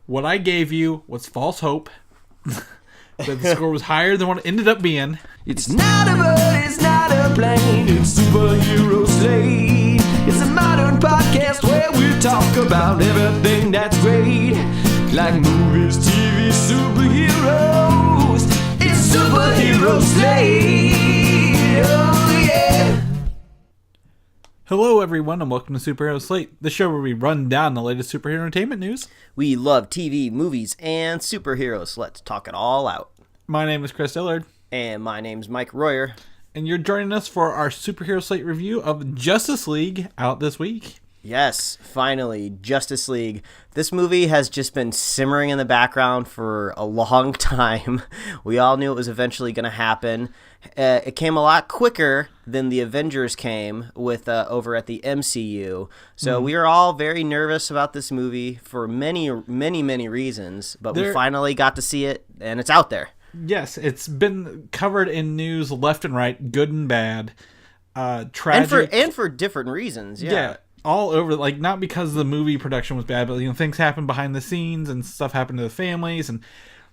What I gave you was false hope. That the score was higher than what it ended up being. It's not a bird, it's not a plane, it's Superhero Slate. It's a modern podcast where we talk about everything that's great, like movies, TV, superheroes. It's Superhero Slate. Oh yeah. Hello, everyone, and welcome to Superhero Slate, the show where we run down the latest superhero entertainment news. We love TV, movies, and superheroes. Let's talk it all out. My name is Chris Dillard. And my name's Mike Royer. And you're joining us for our Superhero Slate review of Justice League, out this week. Yes, finally, Justice League. This movie has just been simmering in the background for a long time. We all knew it was eventually going to happen. It came a lot quicker than the Avengers came with over at the MCU. So we are all very nervous about this movie for many reasons. But we finally got to see it, and it's out there. Yes, it's been covered in news left and right, good and bad, tragic. And for different reasons, yeah. All over, like, not because the movie production was bad, but, things happen behind the scenes and stuff happened to the families, and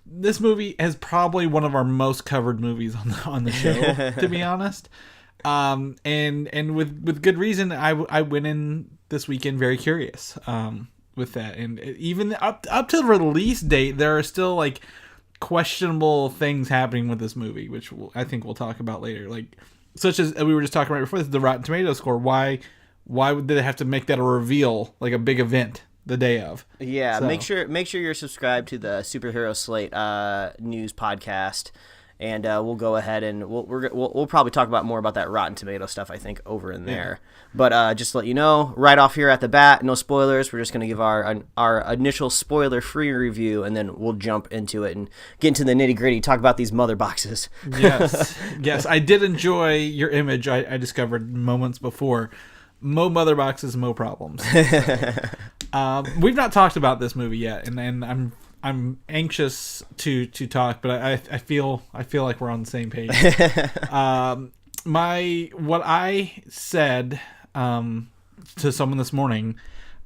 this movie is probably one of our most covered movies on the show, to be honest. And with good reason. I went in this weekend very curious with that, and even up to the release date, there are still like questionable things happening with this movie, which I think we'll talk about later. Like, such as we were just talking about before, the Rotten Tomatoes score. Why did they have to make that a reveal, like a big event, the day of? Yeah, so make sure you're subscribed to the Superhero Slate news podcast, and we'll go ahead and we'll probably talk about more about that Rotten Tomato stuff, I think, over in there. But just to let you know, right off here at the bat, no spoilers. We're just going to give our initial spoiler-free review, and then we'll jump into it and get into the nitty-gritty, talk about these mother boxes. Yes, I did enjoy your image I discovered moments before. Mo mother boxes, mo problems. We've not talked about this movie yet, and I'm anxious to talk, but I feel like we're on the same page. What I said to someone this morning,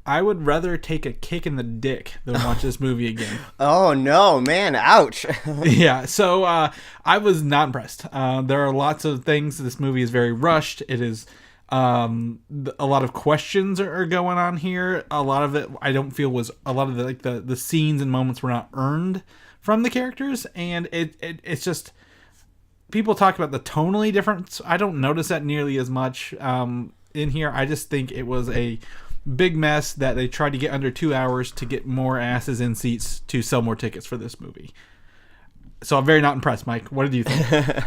I would rather take a kick in the dick than watch this movie again. Oh no, man! Ouch. Yeah, so I was not impressed. There are lots of things. This movie is very rushed. It is. A lot of questions are going on here. A lot of it I don't feel was a lot of the scenes and moments were not earned from the characters, and it's just people talk about the tonally difference. I don't notice that nearly as much in here. I just think it was a big mess that they tried to get under 2 hours to get more asses in seats to sell more tickets for this movie. So I'm very not impressed, Mike. What did you think?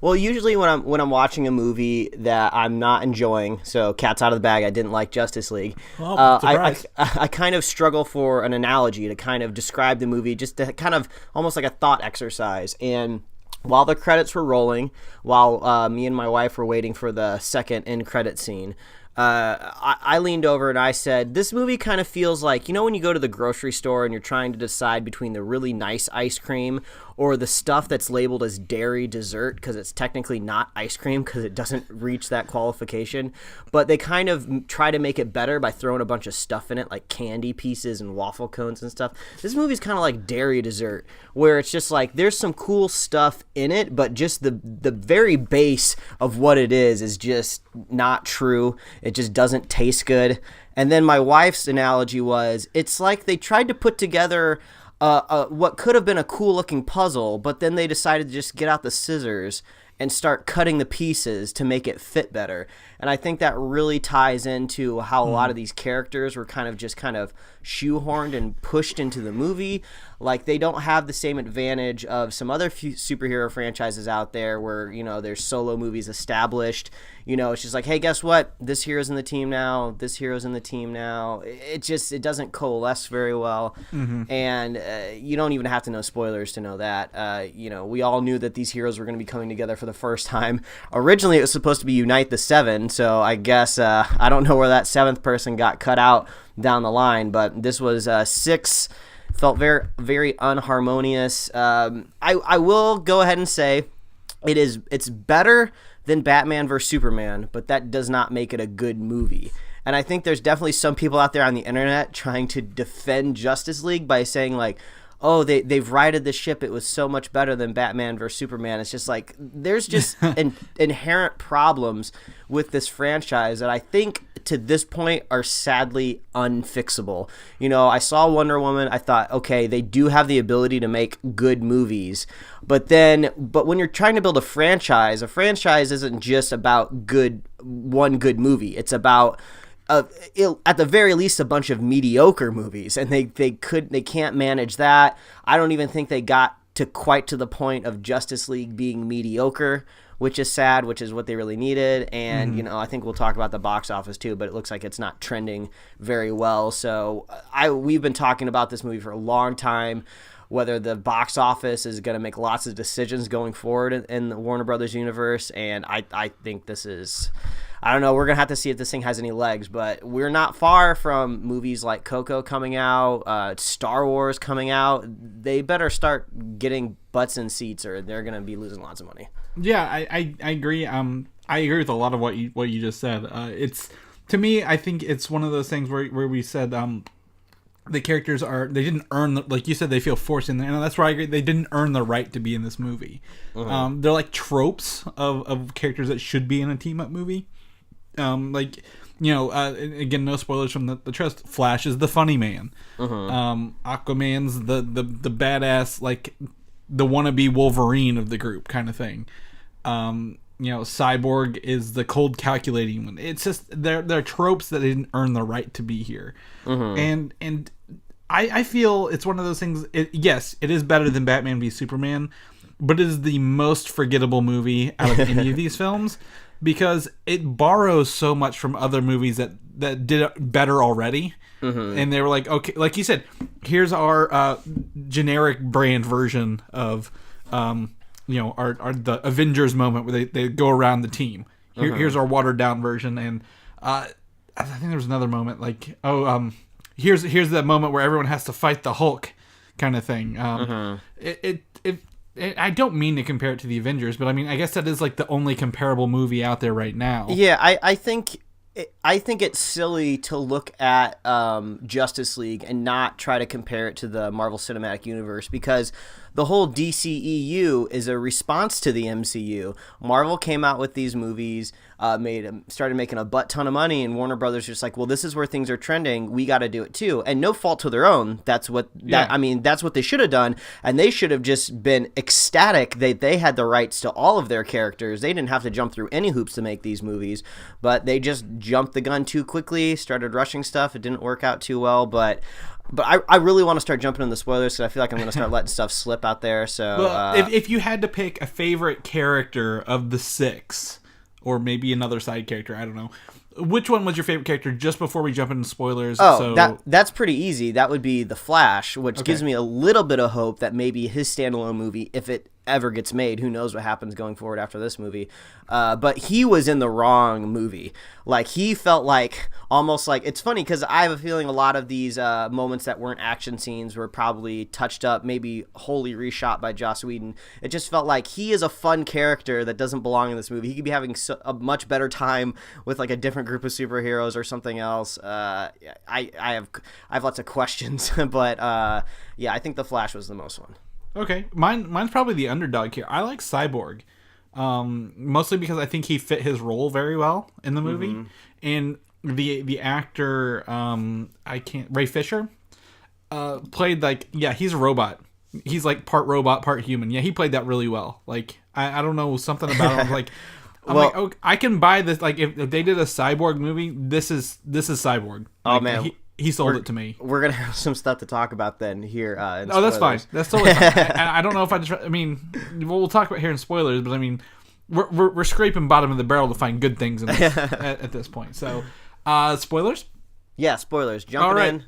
Well, usually when I'm watching a movie that I'm not enjoying, so cat's out of the bag, I didn't like Justice League. Well, I kind of struggle for an analogy to kind of describe the movie, just to kind of almost like a thought exercise. And while the credits were rolling, while me and my wife were waiting for the second end credit scene, I leaned over and I said, this movie kind of feels like, when you go to the grocery store and you're trying to decide between the really nice ice cream or the stuff that's labeled as dairy dessert because it's technically not ice cream because it doesn't reach that qualification, but they kind of try to make it better by throwing a bunch of stuff in it, like candy pieces and waffle cones and stuff. This movie's kind of like dairy dessert, where it's just like there's some cool stuff in it, but just the very base of what it is just not true. It just doesn't taste good. And then my wife's analogy was, it's like they tried to put together what could have been a cool looking puzzle, but then they decided to just get out the scissors and start cutting the pieces to make it fit better. And I think that really ties into how a lot of these characters were kind of shoehorned and pushed into the movie. Like, they don't have the same advantage of some other superhero franchises out there where, there's solo movies established. It's just like, hey, guess what? This hero's in the team now. This hero's in the team now. It doesn't coalesce very well. Mm-hmm. And you don't even have to know spoilers to know that. We all knew that these heroes were going to be coming together for the first time. Originally, it was supposed to be Unite the Seven, so I guess I don't know where that seventh person got cut out down the line, but this was 6. Felt very, very unharmonious. I will go ahead and say it's better than Batman vs Superman, but that does not make it a good movie. And I think there's definitely some people out there on the internet trying to defend Justice League by saying like, oh, they've righted the ship. It was so much better than Batman versus Superman. It's just like there's just inherent problems with this franchise that I think to this point are sadly unfixable. You know, I saw Wonder Woman. I thought, okay, they do have the ability to make good movies. But when you're trying to build a franchise isn't just about one good movie. It's about at the very least a bunch of mediocre movies, and they can't manage that. I don't even think they got to quite to the point of Justice League being mediocre, which is sad, which is what they really needed. And you know, I think we'll talk about the box office too, but it looks like it's not trending very well. So we've been talking about this movie for a long time, whether the box office is going to make lots of decisions going forward in the Warner Brothers universe. And I think this is, I don't know, we're going to have to see if this thing has any legs, but we're not far from movies like Coco coming out, Star Wars coming out. They better start getting butts in seats or they're going to be losing lots of money. Yeah, I agree. I agree with a lot of what you just said. It's, to me, I think it's one of those things where we said the characters they didn't earn, like you said, they feel forced in there, and that's where I agree. They didn't earn the right to be in this movie. They're like tropes of characters that should be in a team up movie. Like, you know, again, no spoilers from the trust. Flash is the funny man. Aquaman's the badass, like the wannabe Wolverine of the group kind of thing. You know, Cyborg is the cold calculating one. It's just they're tropes that didn't earn the right to be here. And I feel it's one of those things. Yes, it is better than Batman v Superman, but it is the most forgettable movie out of any of these films because it borrows so much from other movies that did it better already. And they were like, okay, like you said, here's our generic brand version of you know, our the Avengers moment where they go around the team. Here's our watered down version, and I think there was another moment like, here's that moment where everyone has to fight the Hulk, kind of thing. I don't mean to compare it to the Avengers, but I mean, I guess that is like the only comparable movie out there right now. Yeah, I think it's silly to look at Justice League and not try to compare it to the Marvel Cinematic Universe because the whole DCEU is a response to the MCU. Marvel came out with these movies, started making a butt ton of money, and Warner Brothers just like, well, this is where things are trending. We got to do it too, and no fault to their own. That's what that's what they should have done, and they should have just been ecstatic that they had the rights to all of their characters. They didn't have to jump through any hoops to make these movies, but they just jumped the gun too quickly, started rushing stuff. It didn't work out too well, but I really want to start jumping in the spoilers because I feel like I'm going to start letting stuff slip out there. So, well, if you had to pick a favorite character of the six, or maybe another side character, I don't know, which one was your favorite character just before we jump into spoilers? That's pretty easy. That would be the Flash, which gives me a little bit of hope that maybe his standalone movie, if it ever gets made, who knows what happens going forward after this movie. But he was in the wrong movie. Like, he felt like almost like, it's funny because I have a feeling a lot of these moments that weren't action scenes were probably touched up, maybe wholly reshot by Joss Whedon. It just felt like he is a fun character that doesn't belong in this movie. He could be having a much better time with like a different group of superheroes or something else. I have lots of questions, but yeah, I think the Flash was the most fun. Okay, mine's probably the underdog here. I like Cyborg, mostly because I think he fit his role very well in the movie, and the actor Ray Fisher played like, yeah, he's a robot. He's like part robot, part human. Yeah, he played that really well. Like I don't know, something about him. Like I'm like, okay, I can buy this. Like if they did a Cyborg movie, this is Cyborg. Oh like, man. He sold it to me. We're going to have some stuff to talk about then here. Oh, that's fine. That's totally fine. I don't know if I mean, we'll talk about here in spoilers, but I mean, we're scraping bottom of the barrel to find good things in this, at this point. So, spoilers? Yeah, spoilers. Jumping in.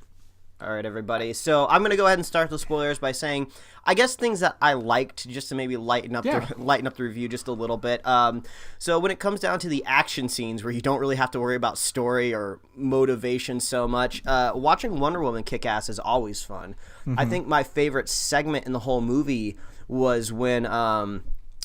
All right, everybody. So I'm going to go ahead and start the spoilers by saying, I guess things that I liked, just to maybe lighten up the review just a little bit. So when it comes down to the action scenes where you don't really have to worry about story or motivation so much, watching Wonder Woman kick ass is always fun. I think my favorite segment in the whole movie was when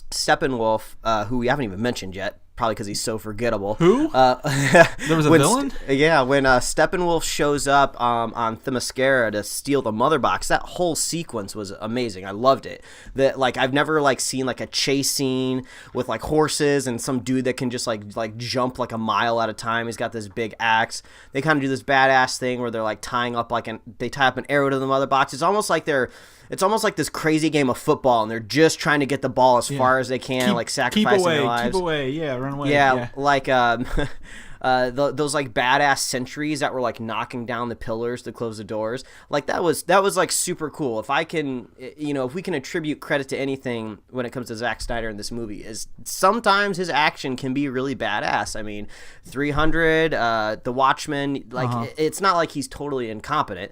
Steppenwolf, who we haven't even mentioned yet, probably because he's so forgettable. Who? There was a villain? When Steppenwolf shows up on Themyscira to steal the mother box, that whole sequence was amazing. I loved it. That like I've never like seen like a chase scene with like horses and some dude that can just like jump like a mile at a time. He's got this big axe. They kind of do this badass thing where they're like tying up they tie up an arrow to the mother box. It's almost like this crazy game of football, and they're just trying to get the ball as far as they can, like sacrificing their lives. Keep away, yeah, run away. Yeah. Like those like badass sentries that were like knocking down the pillars to close the doors. Like that was like super cool. If we can attribute credit to anything when it comes to Zack Snyder in this movie, is sometimes his action can be really badass. I mean, 300, The Watchmen, like it's not like he's totally incompetent.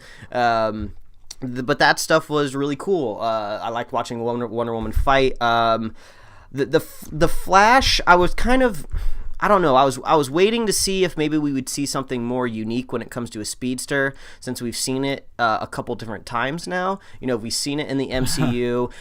But that stuff was really cool. I liked watching Wonder Woman fight. The Flash, I was kind of, I don't know. I was waiting to see if maybe we would see something more unique when it comes to a speedster, since we've seen it a couple different times now. We've seen it in the MCU.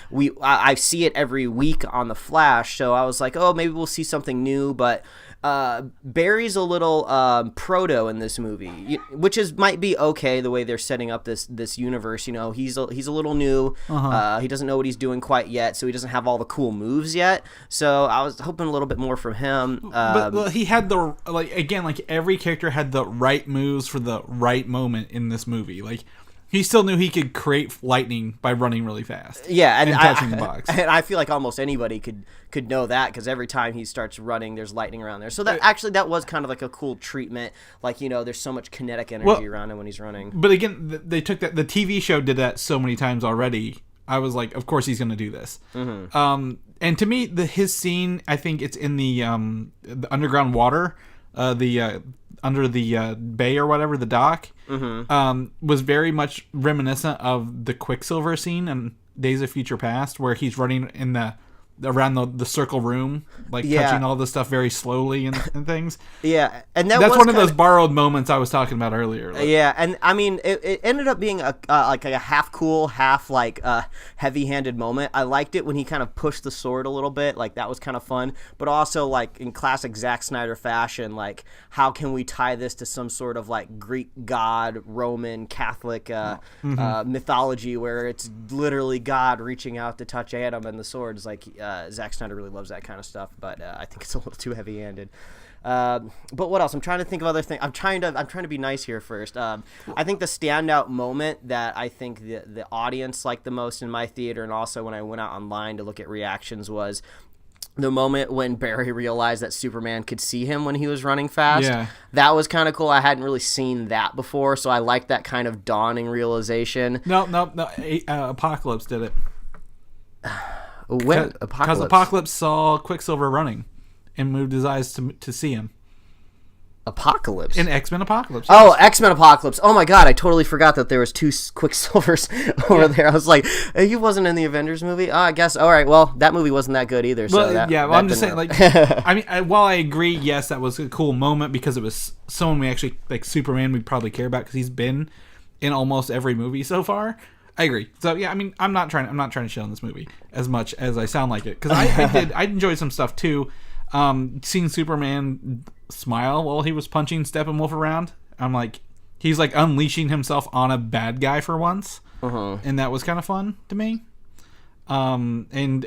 I see it every week on the Flash, so I was like, oh, maybe we'll see something new. But Barry's a little proto in this movie, which might be okay the way they're setting up this universe. He's a little new. He doesn't know what he's doing quite yet, so he doesn't have all the cool moves yet. So I was hoping a little bit more from him. But he had every character had the right moves for the right moment in this movie. Like, he still knew he could create lightning by running really fast. Yeah, and touching the box. And I feel like almost anybody could know that, because every time he starts running, there's lightning around there. So that was kind of like a cool treatment. Like, there's so much kinetic energy around him when he's running. But again, they took that. The TV show did that so many times already. I was like, of course he's going to do this. Mm-hmm. And to me, his scene, I think it's in the underground water, under the bay or whatever, the dock, was very much reminiscent of the Quicksilver scene in Days of Future Past, where he's running around the circle room, touching all this stuff very slowly and things. Yeah, and that's one of those borrowed moments I was talking about earlier. Yeah, and I mean, it ended up being a half cool, half heavy-handed moment. I liked it when he kind of pushed the sword a little bit. Like, that was kind of fun. But also, like, in classic Zack Snyder fashion, like, how can we tie this to some sort of like Greek god, Roman Catholic mythology, where it's literally God reaching out to touch Adam, and the sword is like. Zack Snyder really loves that kind of stuff, but I think it's a little too heavy-handed. But what else? I'm trying to think of other things. I'm trying to be nice here first. I think the standout moment that I think the audience liked the most in my theater, and also when I went out online to look at reactions, was the moment when Barry realized that Superman could see him when he was running fast. Yeah. That was kind of cool. I hadn't really seen that before, so I liked that kind of dawning realization. No. Apocalypse did it. When? Because Apocalypse saw Quicksilver running and moved his eyes to see him. Apocalypse? In X-Men Apocalypse. Oh, X-Men Apocalypse. Oh my god, I totally forgot that there was two Quicksilvers over there. I was like, he wasn't in the Avengers movie? Oh, I guess. All right, well, that movie wasn't that good either. I'm just saying, I mean, while I agree, yes, that was a cool moment because it was someone we actually, like Superman, we'd probably care about because he's been in almost every movie so far. I agree. So yeah, I mean, I'm not trying to shit on this movie as much as I sound like it, because I enjoyed some stuff too. Seeing Superman smile while he was punching Steppenwolf around, I'm like, he's like unleashing himself on a bad guy for once, and that was kind of fun to me. And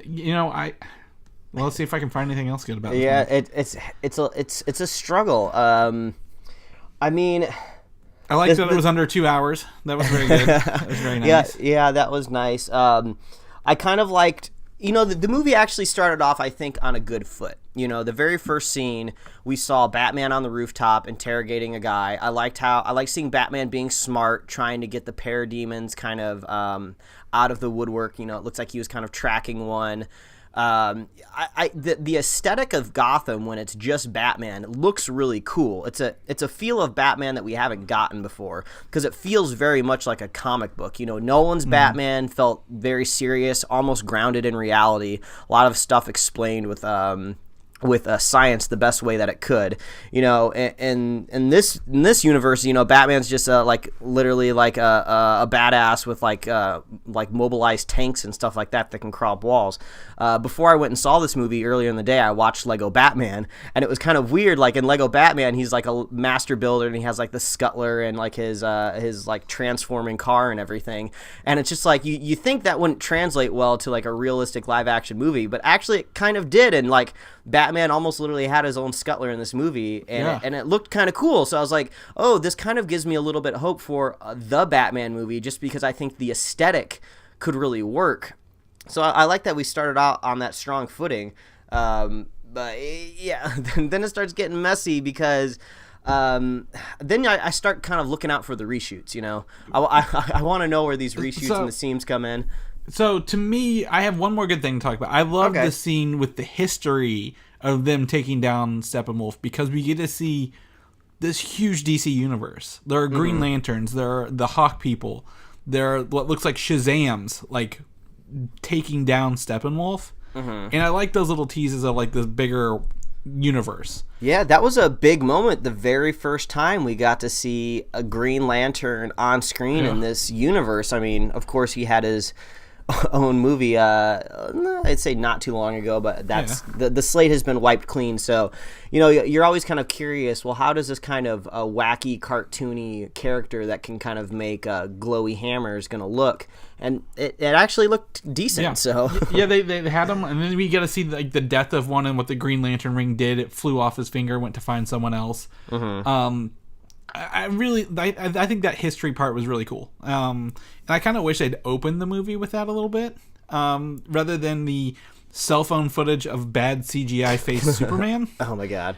let's see if I can find anything else good about this. Yeah, it's a struggle. I mean. I liked that it was under 2 hours. That was very good. That was very nice. Yeah, that was nice. I kind of liked, the movie actually started off, I think, on a good foot. The very first scene, we saw Batman on the rooftop interrogating a guy. I liked seeing Batman being smart, trying to get the parademons kind of out of the woodwork. It looks like he was kind of tracking one. The aesthetic of Gotham when it's just Batman looks really cool. It's a feel of Batman that we haven't gotten before, because it feels very much like a comic book. Nolan's Batman felt very serious, almost grounded in reality. A lot of stuff explained with with science the best way that it could, and in this universe, Batman's just literally like a badass with like mobilized tanks and stuff like that can crawl up walls. Before I went and saw this movie earlier in the day, I watched Lego Batman, and it was kind of weird. Like in Lego Batman, he's like a master builder, and he has like the scuttler and like his like transforming car and everything. And it's just like you think that wouldn't translate well to like a realistic live action movie, but actually it kind of did. And like Batman almost literally had his own scuttler in this movie, and it looked kind of cool. So I was like, oh, this kind of gives me a little bit of hope for the Batman movie, just because I think the aesthetic could really work. So I like that we started out on that strong footing. But yeah, then it starts getting messy because then I start kind of looking out for the reshoots. I want to know where these reshoots and the seams come in. So to me, I have one more good thing to talk about. I love the scene with the history of them taking down Steppenwolf, because we get to see this huge DC universe. There are Green Lanterns, there are the Hawk people, there are what looks like Shazams, like taking down Steppenwolf. And I like those little teases of like this bigger universe. Yeah, that was a big moment. The very first time we got to see a Green Lantern on screen in this universe. I mean, of course, he had his own movie, I'd say not too long ago, but that's the slate has been wiped clean. So, you're always kind of curious, well, how does this kind of wacky, cartoony character that can kind of make glowy hammers going to look? And it actually looked decent. Yeah. So they had him, and then we get to see like the death of one and what the Green Lantern ring did. It flew off his finger, went to find someone else. I think that history part was really cool. And I kind of wish they'd opened the movie with that a little bit, rather than the cell phone footage of bad CGI face Superman. Oh my god!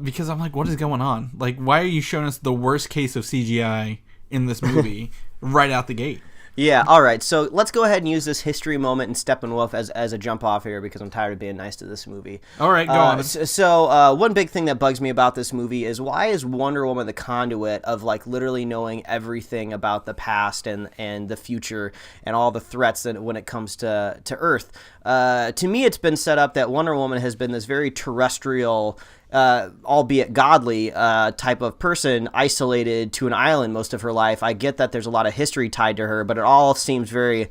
Because I'm like, what is going on? Like, why are you showing us the worst case of CGI in this movie right out the gate? Yeah, all right. So let's go ahead and use this history moment in Steppenwolf as a jump off here, because I'm tired of being nice to this movie. All right, go on. So one big thing that bugs me about this movie is, why is Wonder Woman the conduit of like literally knowing everything about the past and the future and all the threats that when it comes to Earth? To me, it's been set up that Wonder Woman has been this very terrestrial, albeit godly, type of person, isolated to an island most of her life. I get that there's a lot of history tied to her, but it all seems very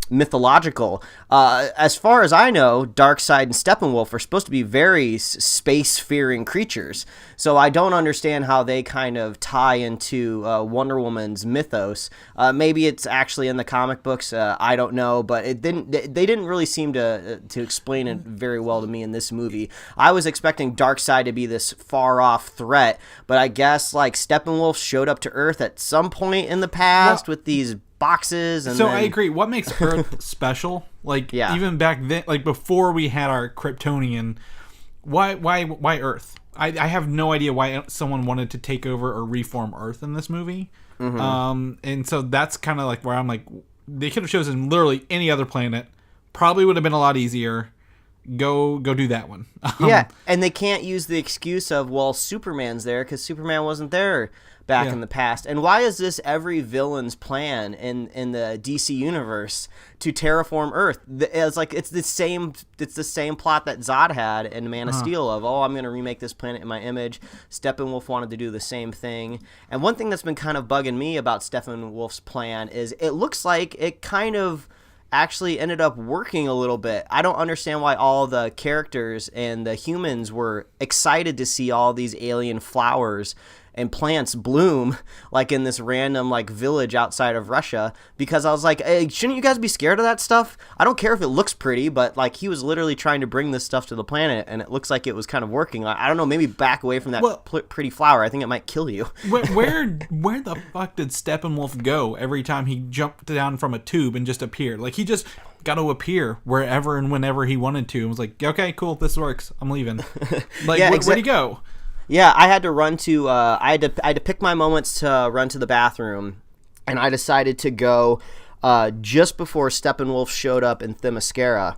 mythological. As far as I know, Darkseid and Steppenwolf are supposed to be very space-fearing creatures, so I don't understand how they kind of tie into Wonder Woman's mythos. Maybe it's actually in the comic books, I don't know, but they didn't really seem to explain it very well to me in this movie. I was expecting Darkseid to be this far-off threat, but I guess like Steppenwolf showed up to Earth at some point in the past with these boxes, and I agree. What makes Earth special? Like, even back then, like before we had our Kryptonian, why Earth? I have no idea why someone wanted to take over or reform Earth in this movie. And so that's kind of like where I'm like, they could have chosen literally any other planet. Probably would have been a lot easier. Go do that one. Yeah, and they can't use the excuse of, well, Superman's there, because Superman wasn't there back in the past. And why is this every villain's plan in the DC universe to terraform Earth? It's like it's the same plot that Zod had in Man of Steel of, I'm going to remake this planet in my image. Steppenwolf wanted to do the same thing. And one thing that's been kind of bugging me about Steppenwolf's plan is it looks like it kind of actually ended up working a little bit. I don't understand why all the characters and the humans were excited to see all these alien flowers and plants bloom like in this random like village outside of Russia, because I was like, hey, shouldn't you guys be scared of that stuff? I don't care if it looks pretty, but like he was literally trying to bring this stuff to the planet, and it looks like it was kind of working. I don't know, maybe back away from that pretty flower. I think it might kill you. where the fuck did Steppenwolf go every time he jumped down from a tube and just appeared? Like, he just got to appear wherever and whenever he wanted to, and was like, okay, cool, this works, I'm leaving. Like, where'd he go? Yeah, I had to run to. I had to pick my moments to run to the bathroom, and I decided to go just before Steppenwolf showed up in Themyscira.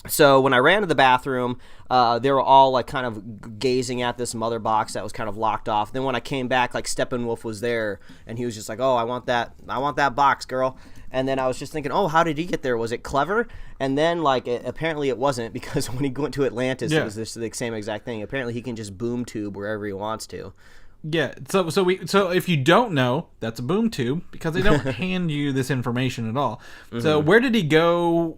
So when I ran to the bathroom, they were all like kind of gazing at this mother box that was kind of locked off. Then when I came back, like Steppenwolf was there, and he was just like, "Oh, I want that box, girl." And then I was just thinking, "Oh, how did he get there? Was it clever?" And then like apparently it wasn't, because when he went to Atlantis, it was the same exact thing. Apparently he can just boom tube wherever he wants to. Yeah. So if you don't know, that's a boom tube, because they don't hand you this information at all. Mm-hmm. So where did he go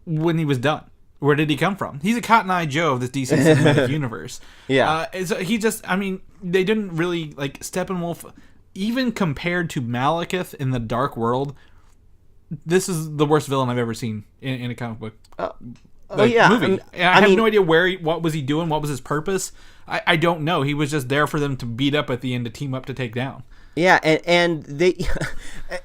when he was done? Where did he come from? He's a Cotton Eye Joe of this DC cinematic universe. Yeah. So he just, I mean, they didn't really, like, Steppenwolf, even compared to Malekith in the Dark World, this is the worst villain I've ever seen in a comic book movie. I have no idea what was he doing, what was his purpose. I don't know. He was just there for them to beat up at the end, to team up to take down. Yeah, and they,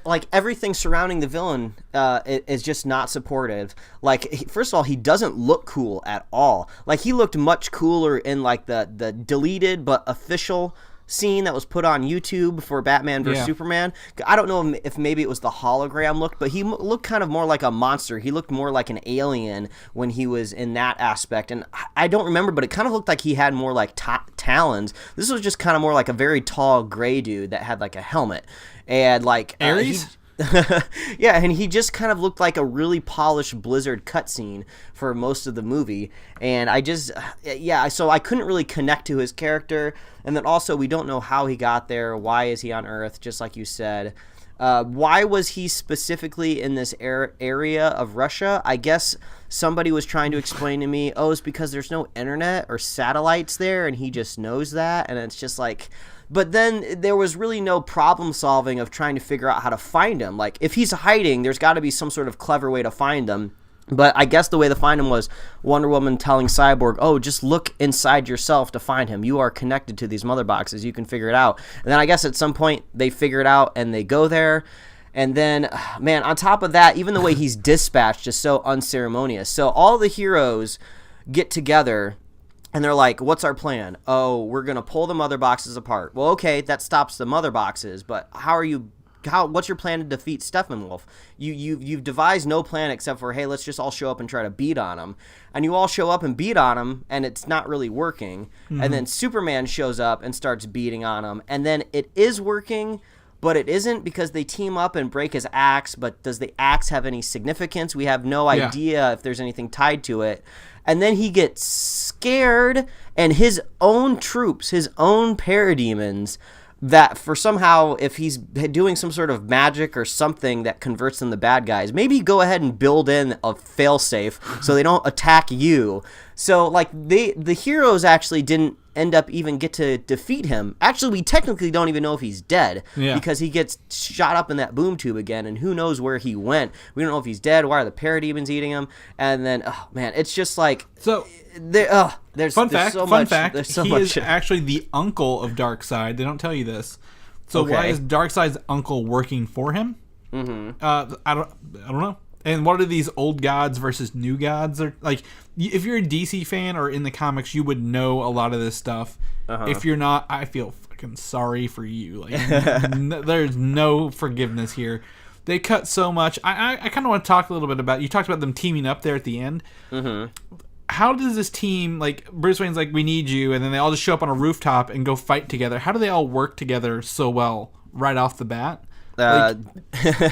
like, everything surrounding the villain is just not supportive. Like, first of all, he doesn't look cool at all. Like, he looked much cooler in, like, the deleted but official scene that was put on YouTube for Batman vs. Superman. I don't know if maybe it was the hologram look, but he looked kind of more like a monster. He looked more like an alien when he was in that aspect. And I don't remember, but it kind of looked like he had more like talons. This was just kind of more like a very tall gray dude that had like a helmet. And like Ares? Yeah, and he just kind of looked like a really polished Blizzard cutscene for most of the movie. And I just, so I couldn't really connect to his character. And then also, we don't know how he got there. Why is he on Earth, just like you said? Why was he specifically in this area of Russia? I guess somebody was trying to explain to me, it's because there's no internet or satellites there, and he just knows that. And it's just like... But then there was really no problem solving of trying to figure out how to find him. Like, if he's hiding, there's got to be some sort of clever way to find him. But I guess the way to find him was Wonder Woman telling Cyborg, just look inside yourself to find him. You are connected to these mother boxes. You can figure it out. And then I guess at some point they figure it out and they go there. And then, man, on top of that, even the way he's dispatched is so unceremonious. So all the heroes get together and they're like, what's our plan? Oh, we're going to pull the mother boxes apart. Well, okay, that stops the mother boxes, but what's your plan to defeat Steppenwolf? You've devised no plan except for, hey, let's just all show up and try to beat on him. And you all show up and beat on him, and it's not really working. Mm-hmm. And then Superman shows up and starts beating on him. And then it is working, but it isn't, because they team up and break his axe. But does the axe have any significance? We have no idea if there's anything tied to it. And then he gets scared, and his own troops, his own parademons, that for somehow, if he's doing some sort of magic or something that converts them to bad guys, maybe go ahead and build in a failsafe so they don't attack you. So, like, the heroes actually didn't end up even get to defeat him. Actually, we technically don't even know if he's dead, because he gets shot up in that boom tube again, and who knows where he went. We don't know if he's dead. Why are the parademons eating him? And then, it's just like... So... There's fun fact, There's so he much. Is actually the uncle of Darkseid. They don't tell you this. So why is Darkseid's uncle working for him? Mm-hmm. I don't know. And what are these old gods versus new gods? Or, like, if you're a DC fan or in the comics, you would know a lot of this stuff. Uh-huh. If you're not, I feel fucking sorry for you. Like, there's no forgiveness here. They cut so much. I kind of want to talk a little bit about. You talked about them teaming up there at the end. Mm-hmm. How does this team, like, Bruce Wayne's like, we need you, and then they all just show up on a rooftop and go fight together? How do they all work together so well right off the bat? Like,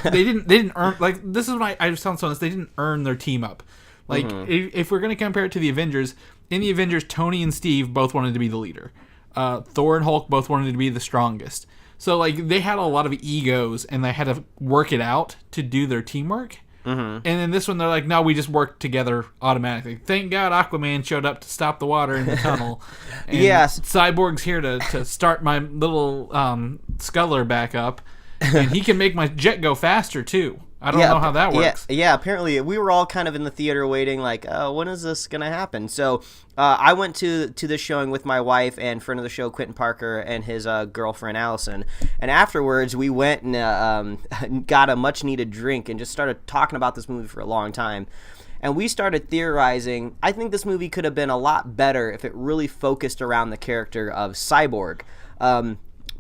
they didn't earn, like, this is what I was telling someone, they didn't earn their team up. Like, if we're going to compare it to the Avengers, in the Avengers, Tony and Steve both wanted to be the leader. Thor and Hulk both wanted to be the strongest. So, like, they had a lot of egos, and they had to work it out to do their teamwork. Mm-hmm. And then this one, they're like, no, we just work together automatically. Thank God Aquaman showed up to stop the water in the tunnel. And yes. Cyborg's here to start my little sculler back up. And he can make my jet go faster, too. I don't know how that works. Yeah, apparently we were all kind of in the theater waiting, like, when is this going to happen? So I went to this showing with my wife and friend of the show, Quentin Parker, and his girlfriend, Allison. And afterwards, we went and got a much-needed drink and just started talking about this movie for a long time. And we started theorizing, I think this movie could have been a lot better if it really focused around the character of Cyborg.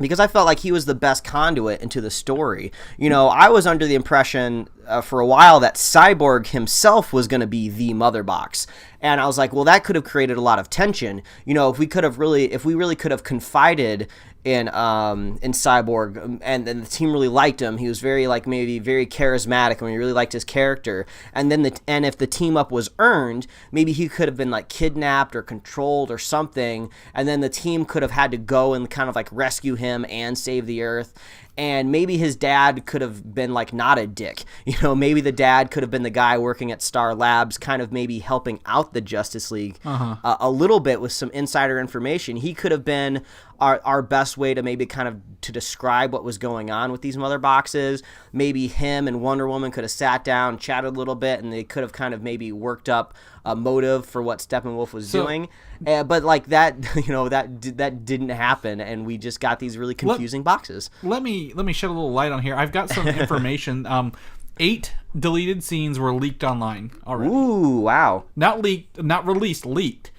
Because I felt like he was the best conduit into the story. You know, I was under the impression for a while that Cyborg himself was going to be the mother box. And I was like, well, that could have created a lot of tension. You know, if we really could have confided in Cyborg, and the team really liked him. He was very very charismatic, and we really liked his character. And then if the team up was earned, maybe he could have been like kidnapped or controlled or something, and then the team could have had to go and kind of like rescue him and save the Earth. And maybe his dad could have been like not a dick. You know, maybe the dad could have been the guy working at Star Labs, kind of maybe helping out the Justice League a little bit with some insider information. He could have been our best way to maybe kind of to describe what was going on with these mother boxes. Maybe him and Wonder Woman could have sat down, chatted a little bit, and they could have kind of maybe worked up a motive for what Steppenwolf was doing. But like that, you know, that didn't happen, and we just got these really confusing boxes. Let me shed a little light on here. I've got some information. 8 deleted scenes were leaked online already. Ooh, wow. Not leaked, not released, leaked.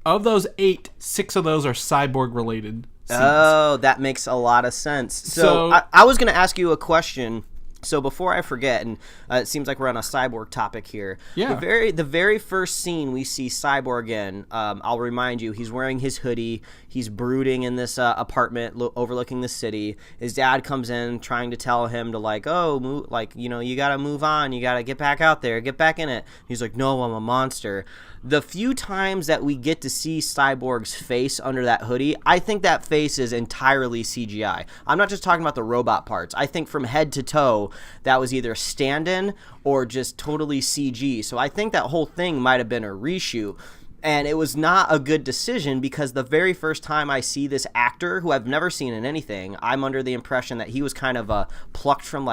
Of those 8, 6 of those are Cyborg related scenes. Oh, that makes a lot of sense. So I was going to ask you a question. So before I forget, and it seems like we're on a Cyborg topic here. Yeah. The very first scene we see Cyborg in, I'll remind you, he's wearing his hoodie. He's brooding in this apartment overlooking the city. His dad comes in trying to tell him to you got to move on. You got to get back out there, get back in it. He's like, no, I'm a monster. The few times that we get to see Cyborg's face under that hoodie, I think that face is entirely CGI. I'm not just talking about the robot parts. I think from head to toe, that was either stand-in or just totally CG. So I think that whole thing might have been a reshoot. And it was not a good decision because the very first time I see this actor, who I've never seen in anything, I'm under the impression that he was kind of plucked from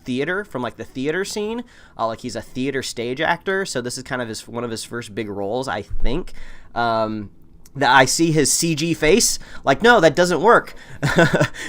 theater, from like the theater scene, like he's a theater stage actor, so this is kind of one of his first big roles, I think. That I see his CG face, like, no, that doesn't work.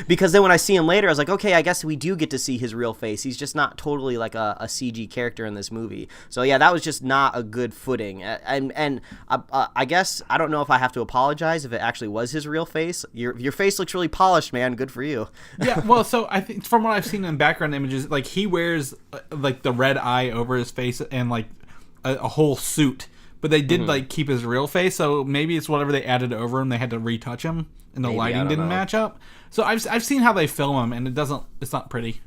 Because then when I see him later, I was like, okay, I guess we do get to see his real face. He's just not totally like a CG character in this movie. So yeah, that was just not a good footing. And I guess, I don't know if I have to apologize if it actually was his real face. Your face looks really polished, man. Good for you. Yeah, well, so I think from what I've seen in background images, like he wears like the red eye over his face and like a whole suit. But they did like keep his real face, so maybe it's whatever they added over him. They had to retouch him, and the lighting didn't match up. So I've seen how they film him, and it's not pretty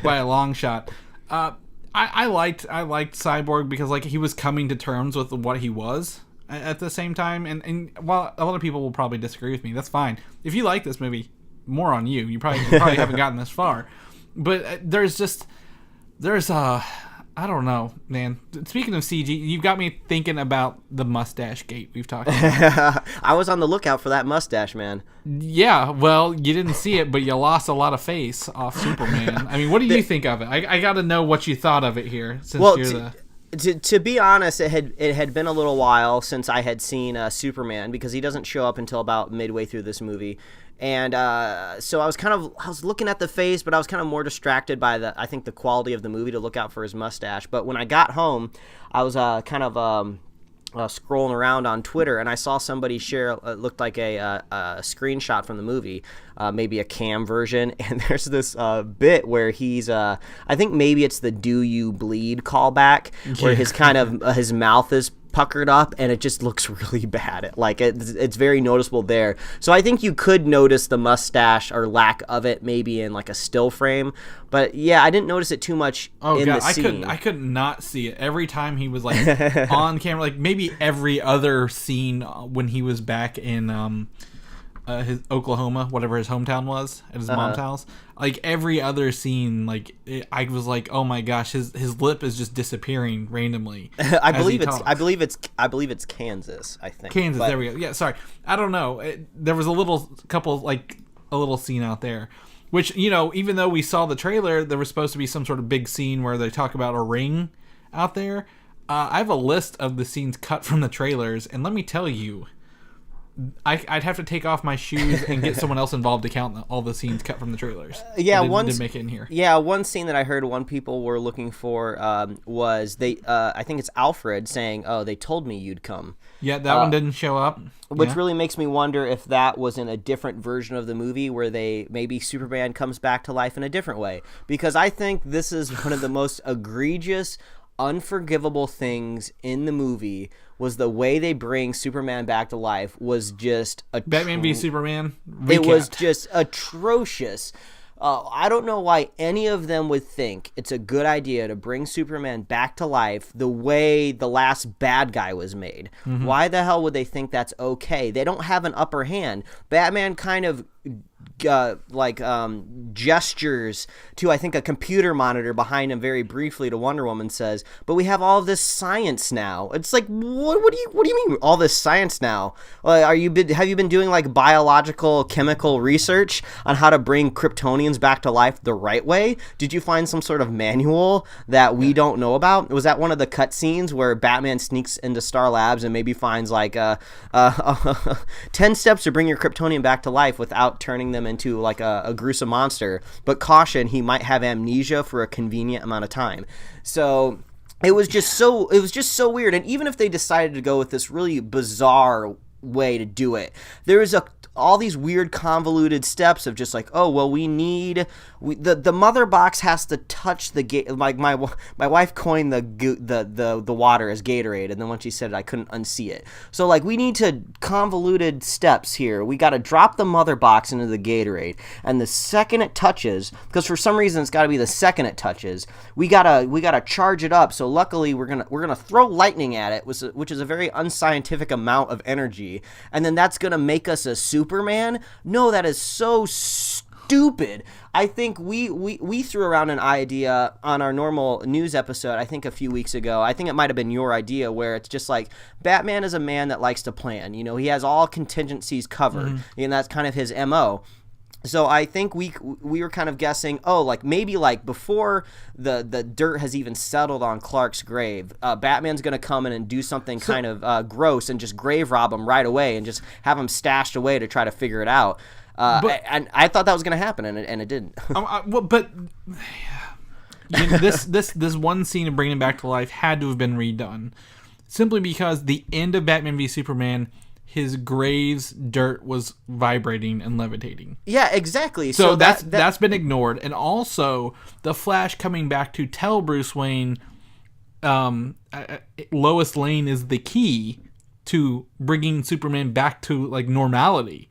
by a long shot. I liked Cyborg because like he was coming to terms with what he was at the same time, and while a lot of people will probably disagree with me, that's fine. If you like this movie, more on you. You probably haven't gotten this far, but there's I don't know, man. Speaking of CG, you've got me thinking about the mustache gate we've talked about. I was on the lookout for that mustache, man. Yeah, well, you didn't see it, but you lost a lot of face off Superman. I mean, what do you think of it? I got to know what you thought of it here. To be honest, it had been a little while since I had seen Superman, because he doesn't show up until about midway through this movie. And so I was looking at the face, but I was kind of more distracted by the quality of the movie to look out for his mustache. But when I got home, I was scrolling around on Twitter, and I saw somebody share it looked like a screenshot from the movie, maybe a cam version, and there's this bit where he's I think maybe it's the "Do You Bleed" callback, where his kind of his mouth is puckered up, and it just looks really bad. It's very noticeable there. So I think you could notice the mustache or lack of it maybe in like a still frame, but yeah, I didn't notice it too much the scene. I could not see it every time he was like on camera, like maybe every other scene when he was back in his Oklahoma, whatever his hometown was, at his mom's house. Like every other scene, I was like, oh my gosh, his lip is just disappearing randomly. I believe it's Kansas. I think Kansas. There we go. Yeah, sorry, I don't know. There was a little scene out there, which, you know, even though we saw the trailer, there was supposed to be some sort of big scene where they talk about a ring out there. I have a list of the scenes cut from the trailers, and let me tell you, I'd have to take off my shoes and get someone else involved to count all the scenes cut from the trailers. Yeah, didn't make it in here. Yeah, one scene that I heard people were looking for was I think it's Alfred saying, "Oh, they told me you'd come." Yeah, that one didn't show up. Which really makes me wonder if that was in a different version of the movie where maybe Superman comes back to life in a different way. Because I think this is one of the most egregious, unforgivable things in the movie was the way they bring Superman back to life was just Batman v Superman recap. It was just atrocious. I don't know why any of them would think it's a good idea to bring Superman back to life the way the last bad guy was made. Mm-hmm. Why the hell would they think that's okay? They don't have an upper hand. Batman kind of gestures to, I think, a computer monitor behind him very briefly to Wonder Woman, says, "But we have all this science now." It's like, what do you mean all this science now? Have you been doing like biological chemical research on how to bring Kryptonians back to life the right way? Did you find some sort of manual that we don't know about? Was that one of the cut scenes where Batman sneaks into Star Labs and maybe finds like 10 steps to bring your Kryptonian back to life without turning them into like a gruesome monster, but caution, he might have amnesia for a convenient amount of time. So it was just so weird. And even if they decided to go with this really bizarre way to do it, there is all these weird convoluted steps of just like, oh well, the mother box has to touch the gate. Like my wife coined the water as Gatorade, and then when she said it, I couldn't unsee it. So like, we need to convoluted steps here. We got to drop the mother box into the Gatorade, and the second it touches, because for some reason it's got to be the second it touches, we gotta charge it up. So luckily we're gonna throw lightning at it, which is a very unscientific amount of energy, and then that's gonna make us a Superman. No, that is so stupid. I think we threw around an idea on our normal news episode, I think a few weeks ago. I think it might have been your idea, where it's just like, Batman is a man that likes to plan. You know, he has all contingencies covered, and that's kind of his MO. So I think we were kind of guessing, like maybe like before the dirt has even settled on Clark's grave, Batman's going to come in and do something kind of gross and just grave rob him right away and just have him stashed away to try to figure it out. And I thought that was going to happen, and it didn't. But you know, this one scene of bringing him back to life had to have been redone, simply because the end of Batman v Superman, his grave's dirt was vibrating and levitating. Yeah, exactly. So that's been ignored. And also, the Flash coming back to tell Bruce Wayne Lois Lane is the key to bringing Superman back to like normality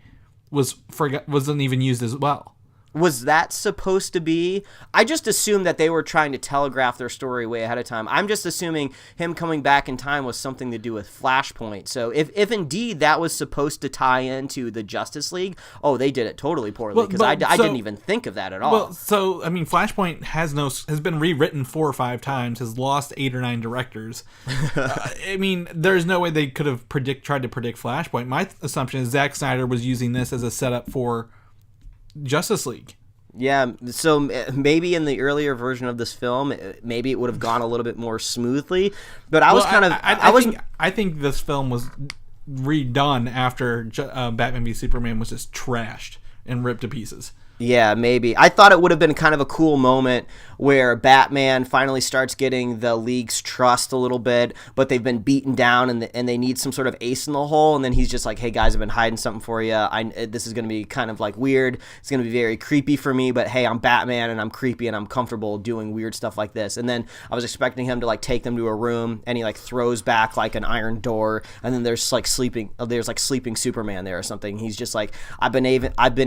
wasn't even used as well. Was that supposed to be? I just assumed that they were trying to telegraph their story way ahead of time. I'm just assuming him coming back in time was something to do with Flashpoint. So if indeed that was supposed to tie into the Justice League, they did it totally poorly, because I didn't even think of that at all. Well, so I mean, Flashpoint has been rewritten 4 or 5 times, has lost 8 or 9 directors. I mean, there's no way they could have tried to predict Flashpoint. My assumption is Zack Snyder was using this as a setup for Justice League. Yeah, so maybe in the earlier version of this film, maybe it would have gone a little bit more smoothly. But I think this film was redone after Batman v Superman was just trashed and ripped to pieces. Yeah, maybe. I thought it would have been kind of a cool moment where Batman finally starts getting the League's trust a little bit, but they've been beaten down and they need some sort of ace in the hole, and then he's just like, hey guys, I've been hiding something for you. This is going to be kind of like weird. It's going to be very creepy for me, but hey, I'm Batman and I'm creepy and I'm comfortable doing weird stuff like this. And then I was expecting him to like take them to a room, and he like throws back like an iron door, and then there's sleeping Superman there or something. He's just like, I've been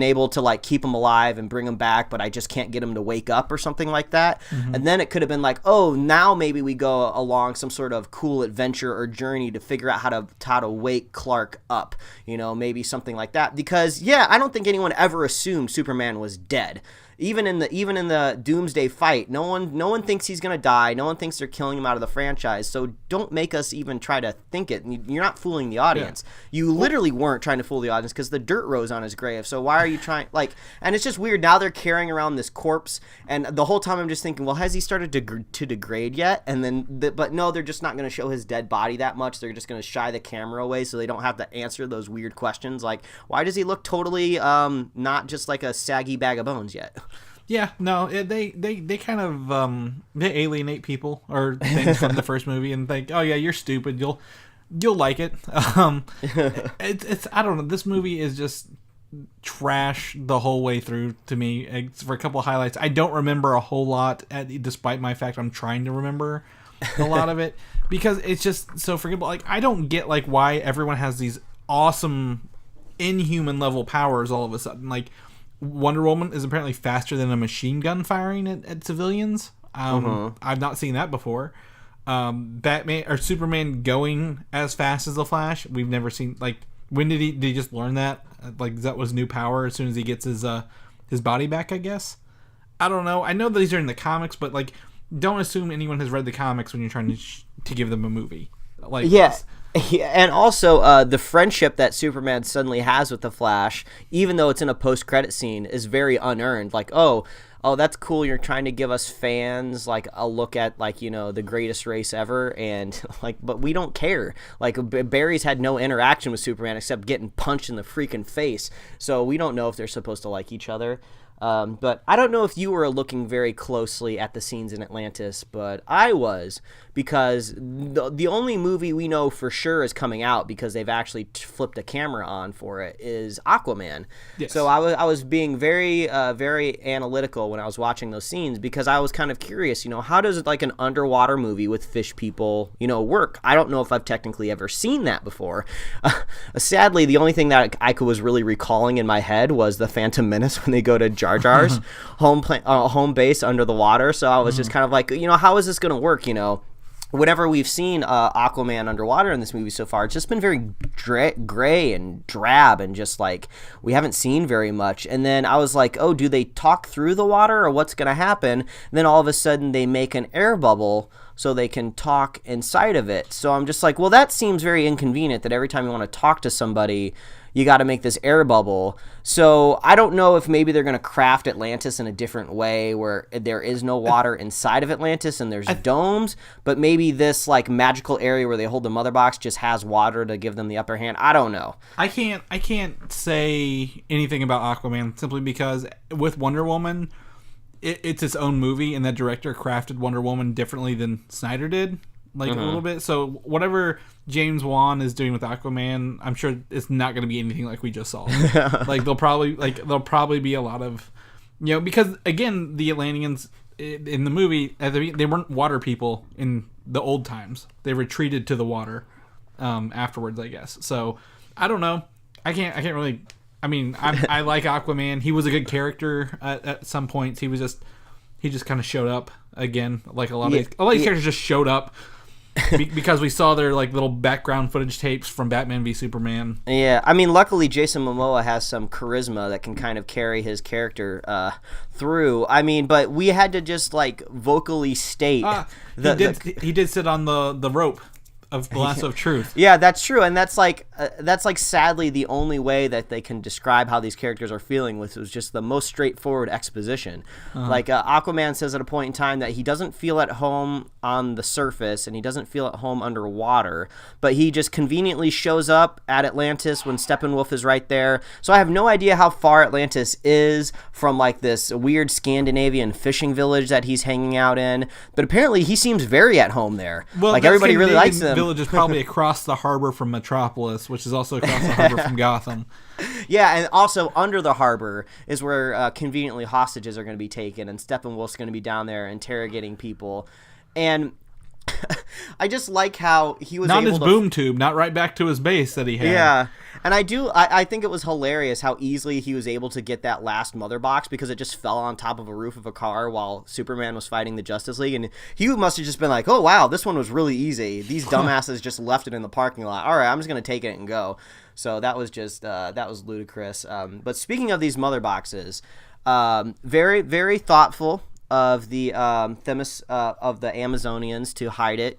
able to like keep him alive and bring him back, but I just can't get him to wake up or something like that. Mm-hmm. And then it could have been like, now maybe we go along some sort of cool adventure or journey to figure out how to wake Clark up, maybe something like that. Because I don't think anyone ever assumed Superman was dead. Even in the Doomsday fight, no one thinks he's gonna die. No one thinks they're killing him out of the franchise. So don't make us even try to think it. You're not fooling the audience. Yeah. You literally weren't trying to fool the audience because the dirt rose on his grave. So why are you trying And it's just weird. Now they're carrying around this corpse, and the whole time I'm just thinking, well, has he started to degrade yet? And then, but no, they're just not gonna show his dead body that much. They're just gonna shy the camera away so they don't have to answer those weird questions like, why does he look totally not just like a saggy bag of bones yet? Yeah, no, they kind of they alienate people or things from the first movie and think, oh yeah, you're stupid, you'll like it. It's I don't know. This movie is just trash the whole way through to me. For a couple of highlights, I don't remember a whole lot, despite my fact I'm trying to remember a lot of it because it's just so forgettable. Like I don't get like why everyone has these awesome inhuman level powers all of a sudden. Like Wonder Woman is apparently faster than a machine gun firing at civilians. I've not seen that before. Batman or Superman going as fast as the Flash. We've never seen. Like, when did he just learn that? Like, that was new power as soon as he gets his body back, I guess. I don't know. I know these are in the comics, but like, don't assume anyone has read the comics when you're trying to give them a movie. Like, yeah. And also, the friendship that Superman suddenly has with the Flash, even though it's in a post-credit scene, is very unearned. Like, oh, that's cool. You're trying to give us fans like a look at like the greatest race ever, and like, but we don't care. Like Barry's had no interaction with Superman except getting punched in the freaking face, so we don't know if they're supposed to like each other. But I don't know if you were looking very closely at the scenes in Atlantis, but I was, because the only movie we know for sure is coming out because they've actually flipped a camera on for it is Aquaman. Yes. So I was being very very analytical when I was watching those scenes because I was kind of curious, how does like an underwater movie with fish people, work? I don't know if I've technically ever seen that before. Sadly, the only thing that I was really recalling in my head was the Phantom Menace when they go to Jar Jar's home base under the water. So I was just kind of like, how is this going to work? Whenever we've seen Aquaman underwater in this movie so far, it's just been very gray and drab and just like we haven't seen very much. And then I was like, oh, do they talk through the water or what's going to happen? And then all of a sudden they make an air bubble so they can talk inside of it. So I'm just like, well, that seems very inconvenient that every time you want to talk to somebody, you got to make this air bubble. So I don't know if maybe they're going to craft Atlantis in a different way where there is no water inside of Atlantis and there's domes, but maybe this like magical area where they hold the mother box just has water to give them the upper hand. I don't know. I can't say anything about Aquaman simply because with Wonder Woman, it's its own movie, and that director crafted Wonder Woman differently than Snyder did, like a little bit. So whatever James Wan is doing with Aquaman, I'm sure it's not going to be anything like we just saw. Like there'll probably be a lot of, because again, the Atlanteans in the movie, they weren't water people in the old times. They retreated to the water afterwards, I guess. So I don't know. I can't really. I mean, I like Aquaman. He was a good character at some points. He just kind of showed up again. Like a lot of these characters just showed up because we saw their like little background footage tapes from Batman v Superman. Yeah, I mean, luckily Jason Momoa has some charisma that can kind of carry his character through. I mean, but we had to just like vocally state he did sit on the rope of the lasso of truth. Yeah, that's true, and that's like sadly the only way that they can describe how these characters are feeling, which was just the most straightforward exposition. Like Aquaman says at a point in time that he doesn't feel at home on the surface and he doesn't feel at home underwater, but he just conveniently shows up at Atlantis when Steppenwolf is right there. So I have no idea how far Atlantis is from like this weird Scandinavian fishing village that he's hanging out in, but apparently he seems very at home there. Well, like everybody really likes him. Village is probably across the harbor from Metropolis, which is also across the harbor from Gotham. Yeah, and also under the harbor is where conveniently hostages are going to be taken, and Steppenwolf's going to be down there interrogating people. And I just like how he was not able his boom tube, not right back to his base that he had. Yeah, and I think it was hilarious how easily he was able to get that last mother box because it just fell on top of a roof of a car while Superman was fighting the Justice League, and he must have just been like, oh wow, this one was really easy. These dumbasses just left it in the parking lot. All right, I'm just gonna take it and go. So that was just that was ludicrous. But speaking of these mother boxes, Very, very thoughtful of the Themis of the Amazonians to hide it,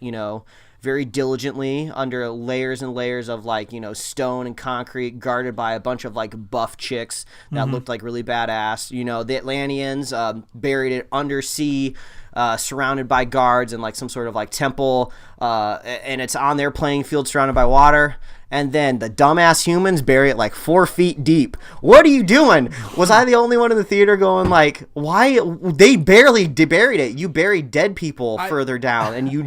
very diligently under layers and layers of stone and concrete, guarded by a bunch of buff chicks that looked like really badass. The Atlanteans buried it undersea, surrounded by guards and some sort of temple, and it's on their playing field surrounded by water. And then the dumbass humans bury it 4 feet deep. What are you doing? Was I the only one in the theater going why? They barely buried it. You buried dead people further down, and you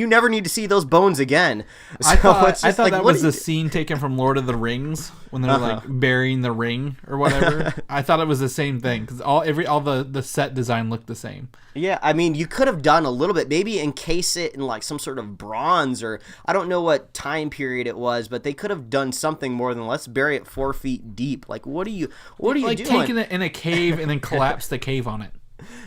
never need to see those bones again. So I thought that was the scene taken from Lord of the Rings when they're burying the ring or whatever. I thought it was the same thing because all the set design looked the same. Yeah, I mean, you could have done a little bit, maybe encase it in some sort of bronze, or I don't know what time period it was, but they could have done something more than let's bury it 4 feet deep. What are you doing? Taking it in a cave and then collapse the cave on it.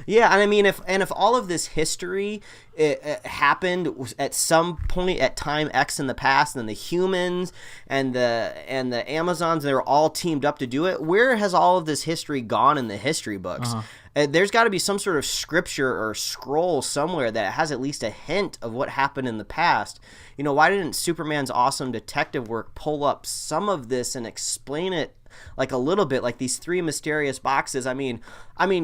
Yeah, and I mean, if all of this history it happened at some point at time X in the past, and the humans and the Amazons, they're all teamed up to do it, where has all of this history gone in the history books? There's got to be some sort of scripture or scroll somewhere that has at least a hint of what happened in the past. Why didn't Superman's awesome detective work pull up some of this and explain it a little bit, these 3 mysterious boxes? I mean,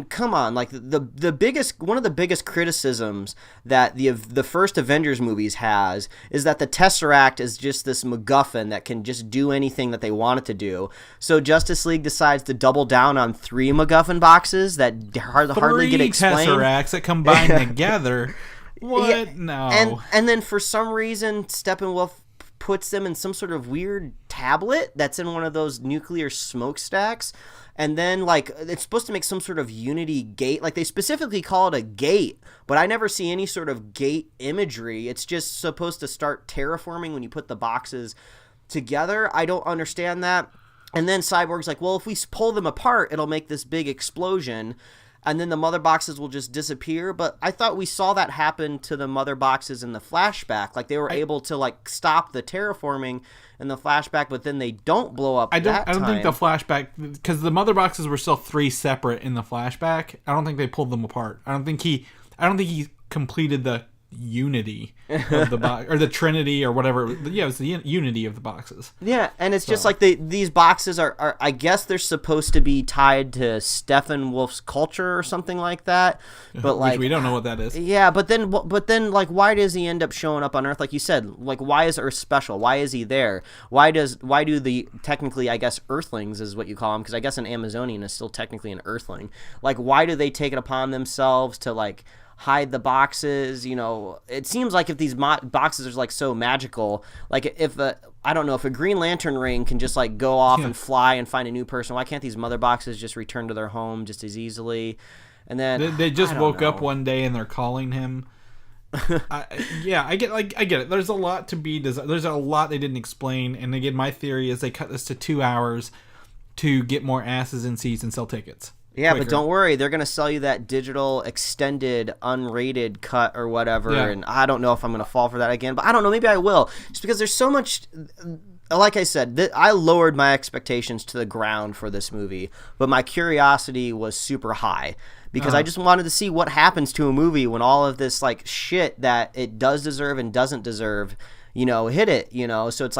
come on, the biggest, one of the biggest criticisms that the first Avengers movies has is that the Tesseract is just this MacGuffin that can just do anything that they want it to do. So Justice League decides to double down on 3 MacGuffin boxes that hardly get explained. 3 Tesseracts that combine together. What? Yeah, no. And then for some reason, Steppenwolf puts them in some sort of weird tablet that's in one of those nuclear smokestacks, and then it's supposed to make some sort of unity gate. They specifically call it a gate, but I never see any sort of gate imagery. It's just supposed to start terraforming when you put the boxes together. I don't understand that. And then Cyborg's well, if we pull them apart, it'll make this big explosion, and then the mother boxes will just disappear. But I thought we saw that happen to the mother boxes in the flashback. They were able to stop the terraforming in the flashback, but then they don't blow up. I don't think the flashback, because the mother boxes were still 3 separate in the flashback. I don't think they pulled them apart. I don't think he completed the unity of the box, or the trinity, or whatever. Yeah, it was the unity of the boxes. Yeah, and it's just these boxes are I guess they're supposed to be tied to Steppenwolf's culture or something like that, but which we don't know what that is. Yeah, but then why does he end up showing up on Earth? Like you said, why is Earth special? Why is he there? Why do the, technically, I guess, Earthlings is what you call them, because I guess an Amazonian is still technically an Earthling. Why do they take it upon themselves to hide the boxes? It seems like if these boxes are so magical, if I don't know, if a Green Lantern ring can just go off and fly and find a new person, why can't these mother boxes just return to their home just as easily? And then they just woke up one day and they're calling him. I get it. There's a lot to be there's a lot they didn't explain, and again, my theory is they cut this to 2 hours to get more asses in seats and sell tickets. Yeah, quicker. But don't worry, they're going to sell you that digital, extended, unrated cut or whatever, and I don't know if I'm going to fall for that again, but I don't know, maybe I will, just because there's so much. Like I said, I lowered my expectations to the ground for this movie, but my curiosity was super high, because I just wanted to see what happens to a movie when all of this shit that it does deserve and doesn't deserve hit it, so it's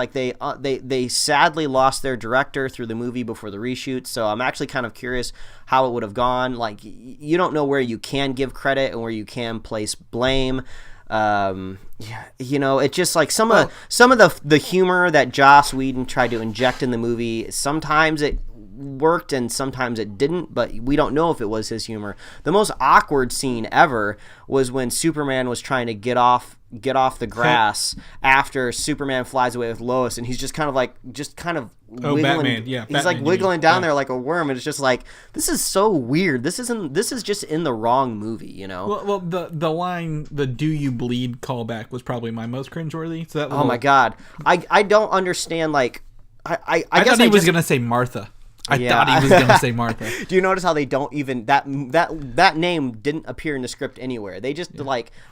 they sadly lost their director through the movie before the reshoot. So I'm actually kind of curious how it would have gone. You don't know where you can give credit and where you can place blame. It's just some of the humor that Joss Whedon tried to inject in the movie, sometimes it worked and sometimes it didn't, but we don't know if it was his humor. The most awkward scene ever was when Superman was trying to get off the grass after Superman flies away with Lois, and he's just kind of wiggling. Batman. Yeah, he's Batman, wiggling down there like a worm, and it's just this is so weird. This is just in the wrong movie, Well, the line, the "Do you bleed" callback was probably my most cringeworthy. So that oh my god, I don't understand. I thought he was gonna say Martha. I thought he was going to say Martha. Do you notice how they don't even that name didn't appear in the script anywhere? They just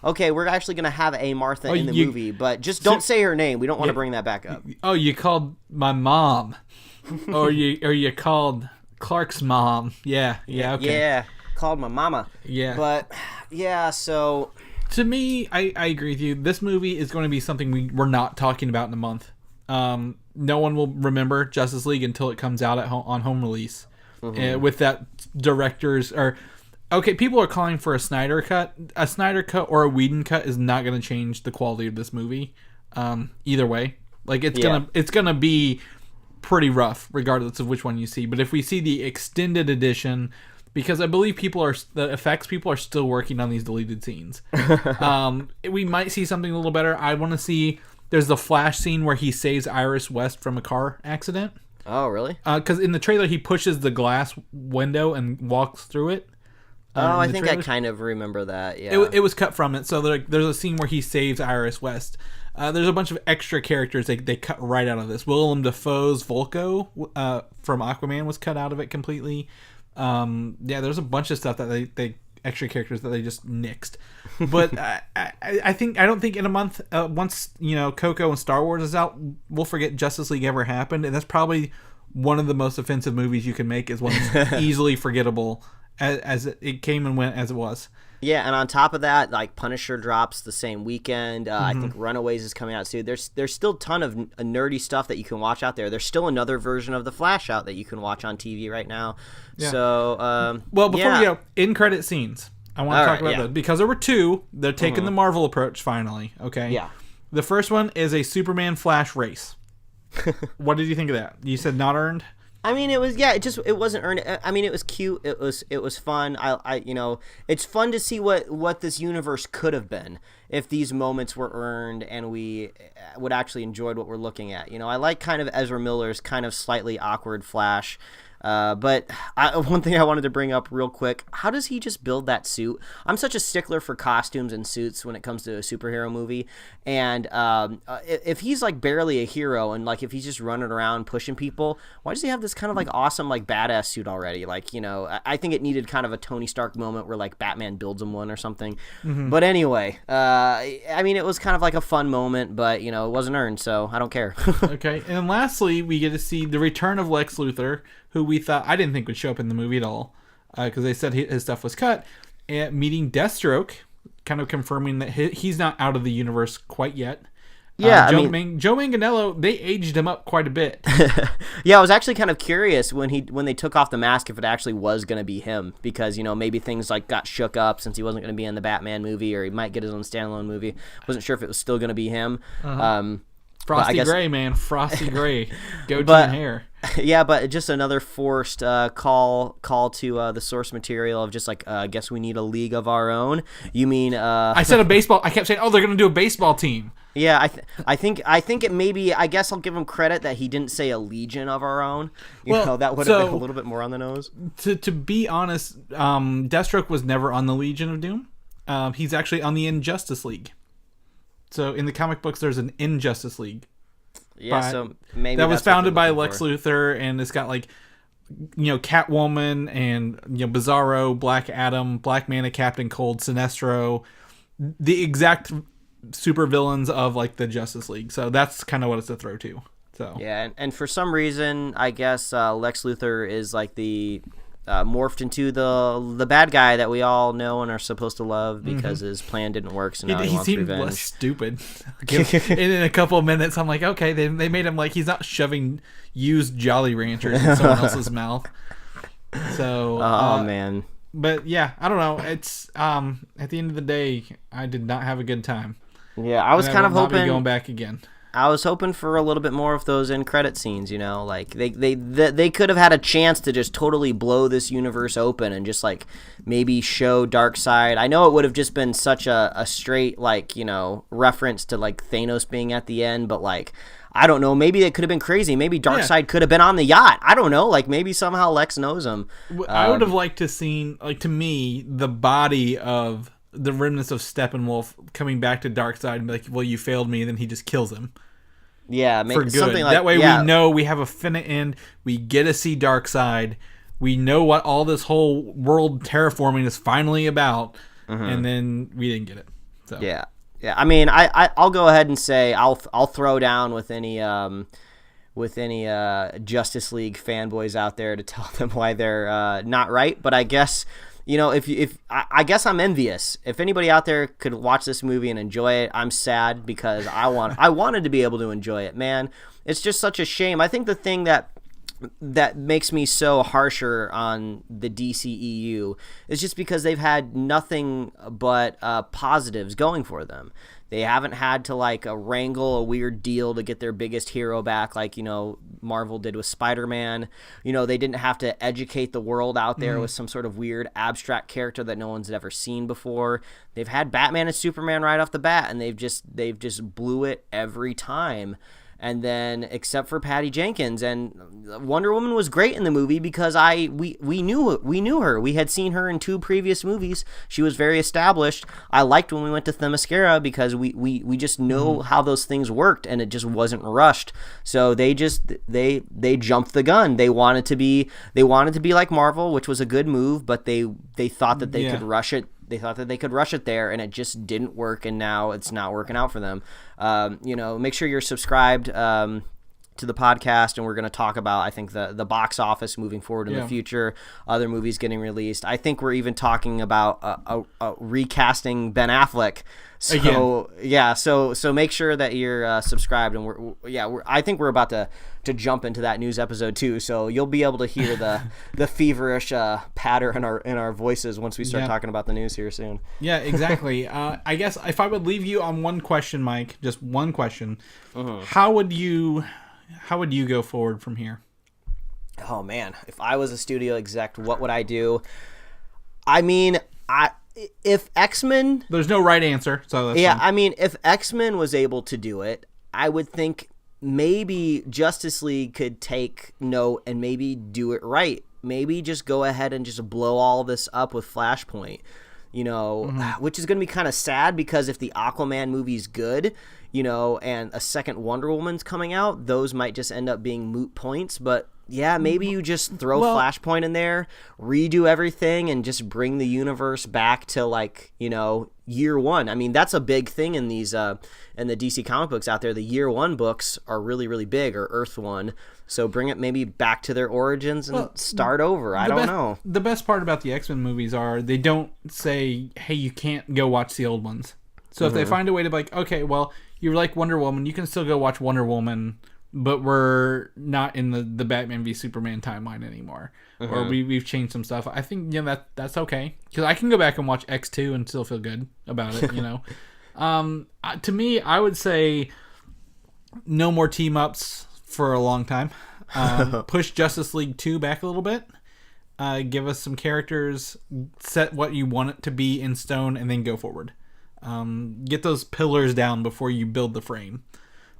okay, we're actually going to have a Martha in the movie, but just don't say her name. We don't want to bring that back up. Oh, you called my mom, or you called Clark's mom. Yeah, okay. Yeah, called my mama. Yeah. But, yeah, so... To me, I agree with you. This movie is going to be something we're not talking about in a month. No one will remember Justice League until it comes out on home release. With that director's... Okay, people are calling for a Snyder cut. A Snyder cut or a Whedon cut is not going to change the quality of this movie. Either way, like it's gonna be pretty rough, regardless of which one you see. But if we see the extended edition, because I believe the effects people are still working on these deleted scenes, we might see something a little better. I want to see. There's the Flash scene where he saves Iris West from a car accident. Oh, really? Because in the trailer he pushes the glass window and walks through it. I think I kind of remember that. Yeah, it was cut from it. So there's a scene where he saves Iris West. There's a bunch of extra characters they cut right out of this. Willem Dafoe's Volko from Aquaman was cut out of it completely. There's a bunch of stuff that they extra characters that they just nixed. But I don't think in a month, once Coco and Star Wars is out, we'll forget Justice League ever happened, and that's probably one of the most offensive movies you can make. Is one that's easily forgettable. As it came and went as it was. Yeah, and on top of that, like Punisher drops the same weekend. I think Runaways is coming out soon. There's still a ton of nerdy stuff that you can watch out there. There's still another version of The Flash out that you can watch on TV right now. Yeah. So, before we go, in credit scenes, I want to talk about those because there were two. They're taking the Marvel approach finally. Okay. Yeah. The first one is a Superman Flash race. What did you think of that? You said not earned. I mean, it was it wasn't earned. I mean, it was cute. It was fun. It's fun to see what this universe could have been if these moments were earned and we would actually enjoyed what we're looking at. I like kind of Ezra Miller's kind of slightly awkward Flash. But one thing I wanted to bring up real quick, how does he just build that suit? I'm such a stickler for costumes and suits when it comes to a superhero movie. And if he's like barely a hero and like if he's just running around pushing people, why does he have this kind of like awesome like badass suit already? Like, I think it needed kind of a Tony Stark moment where like Batman builds him one or something. But anyway, I mean, it was kind of like a fun moment, but it wasn't earned, so I don't care. Okay. And then lastly, we get to see the return of Lex Luthor, who I didn't think would show up in the movie at all, because they said his stuff was cut. And meeting Deathstroke, kind of confirming that he's not out of the universe quite yet. Yeah, Joe Manganiello, they aged him up quite a bit. Yeah, I was actually kind of curious when they took off the mask if it actually was going to be him, because maybe things like got shook up since he wasn't going to be in the Batman movie, or he might get his own standalone movie. Wasn't sure if it was still going to be him. Frosty Gray, man, Frosty Gray, goatee and hair. Yeah, but just another forced call to the source material of just like, I guess we need a league of our own. You mean? I said a baseball. I kept saying, oh, they're going to do a baseball team. Yeah, I think it maybe. I guess I'll give him credit that he didn't say a legion of our own. That would have been a little bit more on the nose. To be honest, Deathstroke was never on the Legion of Doom. He's actually on the Injustice League. So in the comic books, there's an Injustice League. Yeah, so maybe that was founded by Lex Luthor, and it's got like, Catwoman and Bizarro, Black Adam, Black Manta, Captain Cold, Sinestro, the exact supervillains of like the Justice League. So that's kind of what it's a throw to. So yeah, and for some reason, I guess Lex Luthor is like the morphed into the bad guy that we all know and are supposed to love because his plan didn't work, so now he wants revenge. Less stupid. In a couple of minutes, I'm like, okay, they made him like he's not shoving used Jolly Ranchers in someone else's mouth. So, man. But yeah, I don't know. It's at the end of the day, I did not have a good time. Yeah, I was kind of hoping going back again. I was hoping for a little bit more of those end credit scenes, like they could have had a chance to just totally blow this universe open and just like maybe show Darkseid. I know it would have just been such a straight reference to like Thanos being at the end, but like I don't know, maybe it could have been crazy. Maybe Darkseid could have been on the yacht. I don't know, like maybe somehow Lex knows him. I would have liked to seen, like, to me, the body of the remnants of Steppenwolf coming back to Darkseid and be like, well, you failed me, and then he just kills him. Yeah, for good. Something like that way. We know we have a finite end. We get to see Darkseid. We know what all this whole world terraforming is finally about, and then we didn't get it. So yeah. I mean, I'll go ahead and say I'll throw down with any with any Justice League fanboys out there to tell them why they're not right. But I guess, I guess I'm envious. If anybody out there could watch this movie and enjoy it, I'm sad because I wanted to be able to enjoy it, man. It's just such a shame. I think the thing that makes me so harsher on the DCEU is just because they've had nothing but positives going for them. They haven't had to wrangle a weird deal to get their biggest hero back like, Marvel did with Spider-Man. They didn't have to educate the world out there with some sort of weird abstract character that no one's ever seen before. They've had Batman and Superman right off the bat, and they've just blew it every time. And then, except for Patty Jenkins, and Wonder Woman was great in the movie because we knew her. We had seen her in 2 previous movies. She was very established. I liked when we went to Themyscira because we just know how those things worked, and it just wasn't rushed. So they jumped the gun. They wanted to be like Marvel, which was a good move, but they thought that they could rush it. They thought that they could rush it there, and it just didn't work, and now it's not working out for them. Make sure you're subscribed to the podcast, and we're going to talk about, I think, the box office moving forward in the future, other movies getting released. I think we're even talking about a recasting Ben Affleck. So so make sure that you're subscribed, and I think we're about to jump into that news episode too. So you'll be able to hear the feverish patter in our voices once we start talking about the news here soon. Yeah, exactly. I guess if I would leave you on one question, Mike, just one question, how would you go forward from here? Oh man, if I was a studio exec, what would I do? I mean, if X-Men... There's no right answer, so that's fine. I mean, if X-Men was able to do it, I would think maybe Justice League could take note and maybe do it right. Maybe just go ahead and just blow all this up with Flashpoint, which is going to be kind of sad because if the Aquaman movie's good, and a second Wonder Woman's coming out, those might just end up being moot points, but... Yeah, maybe you just throw Flashpoint in there, redo everything, and just bring the universe back to year one. I mean, that's a big thing in these in the DC comic books out there. The year one books are really, really big, or Earth One. So bring it maybe back to their origins and start over. I don't know. The best part about the X-Men movies are they don't say, "Hey, you can't go watch the old ones." So if they find a way to be like, okay, well, you like Wonder Woman, you can still go watch Wonder Woman. But we're not in the Batman v Superman timeline anymore, or we've changed some stuff. I think that's okay because I can go back and watch X2 and still feel good about it. To me, I would say no more team ups for a long time. Push Justice League 2 back a little bit. Give us some characters, set what you want it to be in stone, and then go forward. Get those pillars down before you build the frame.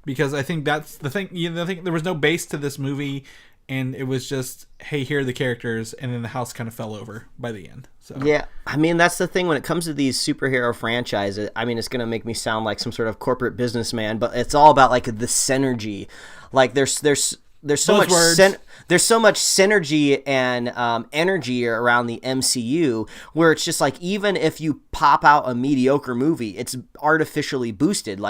Because I think that's the thing. I think there was no base to this movie, and it was just, hey, here are the characters, and then the house kind of fell over by the end. So yeah, I mean, that's the thing when it comes to these superhero franchises. I mean, it's gonna make me sound like some sort of corporate businessman, but it's all about the synergy. There's so much there's so much synergy and energy around the MCU where it's just even if you pop out a mediocre movie, it's artificially boosted.